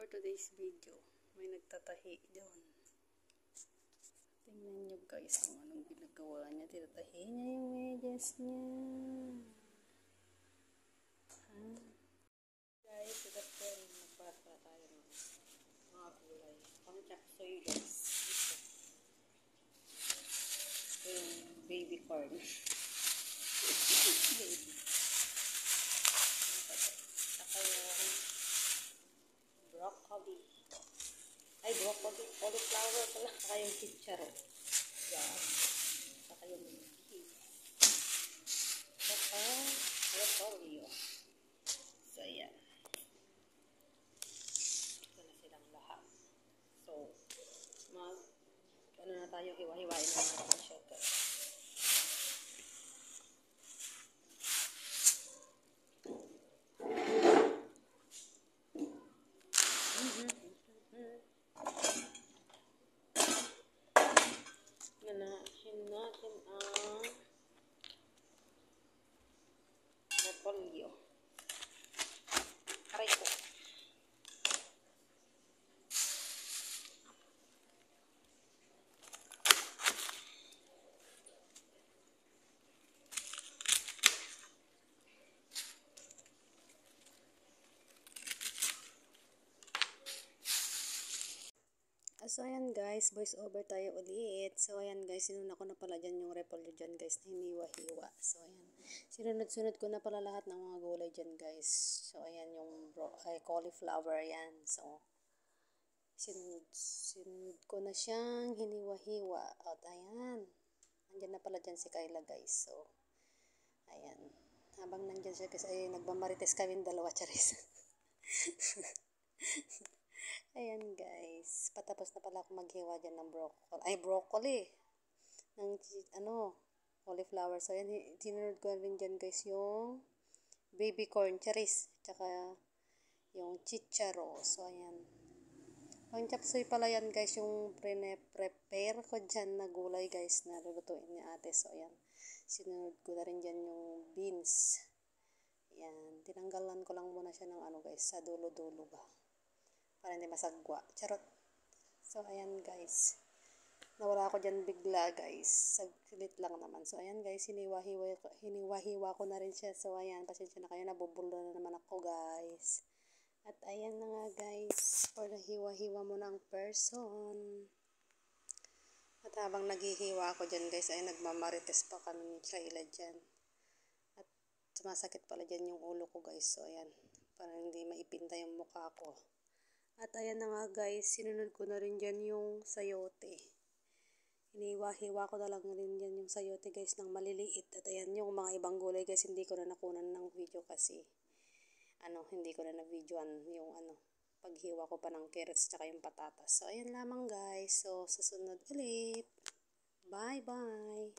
For today's video, may nagtatahi doon. Tingnan nyo guys kung anong ginagawa niya. Tinatahi niya yung medyas niya. Guys, ito po magpapala tayo ng mga gulay. Pang chapsoy guys. Ito yung baby corn. Baby. Saka yung broccoli. Ay, broccoli. Cauliflower pala. Saka yung chicharo. Yan. Saka yung beef. Saka repolyo. So, yan. Ito na silang lahat. So, ano na tayo, hiwa-hiwain na natin siya. Ganahin natin ang repolyo. Aray ko. So, ayan guys, voice over tayo ulit. So, ayan guys, sinuna ko na pala dyan yung repolyo dyan guys, na hiniwa-hiwa. So, ayan. Sinunod-sunod ko na pala lahat ng mga gulay dyan guys. So, ayan yung cauliflower, ayan. So, sinunod ko na siyang hiniwa-hiwa. At ayan, nandyan na pala dyan si Kayla guys. So, ayan. Habang nandyan siya guys, ay nagmamarites kami dalawa, charis. Ayan guys, patapos na pala ako maghiwa dyan ng broccoli. Ng cauliflower. So ayan, sinunod ko rin dyan guys yung baby corn, charis. Tsaka yung chicharo. So ayan. Pang chapsoy pala yan guys, yung prepare ko dyan na gulay guys na lulutuin ni ate. So ayan, sinunod ko na rin dyan yung beans. Ayan, tinanggalan ko lang muna siya ng guys, sa dulo-dulo ba. Para hindi masagwa. Charot. So, ayan guys. Nawala ako dyan bigla guys. Saglit lang naman. So, ayan guys. Hiniwa-hiwa ko na rin siya. So, ayan. Pasensya na kayo. Nabubulo na naman ako guys. At ayan na nga guys. For the hiwa-hiwa mo ng person. At habang naghihiwa ako dyan guys, ay nagmamarites pa kami ni Kayla dyan. At sumasakit pala dyan yung ulo ko guys. So, ayan. Para hindi maipinta yung mukha ko. At ayan na nga guys, sinunod ko na rin dyan yung sayote. Hiniwa-hiwa ko na lang rin dyan yung sayote guys ng maliliit. At ayan yung mga ibang gulay guys, hindi ko na nakunan ng video kasi hindi ko na na-videoan yung paghiwa ko pa ng carrots tsaka yung patatas. So ayan lamang guys, so susunod ulit. Bye bye!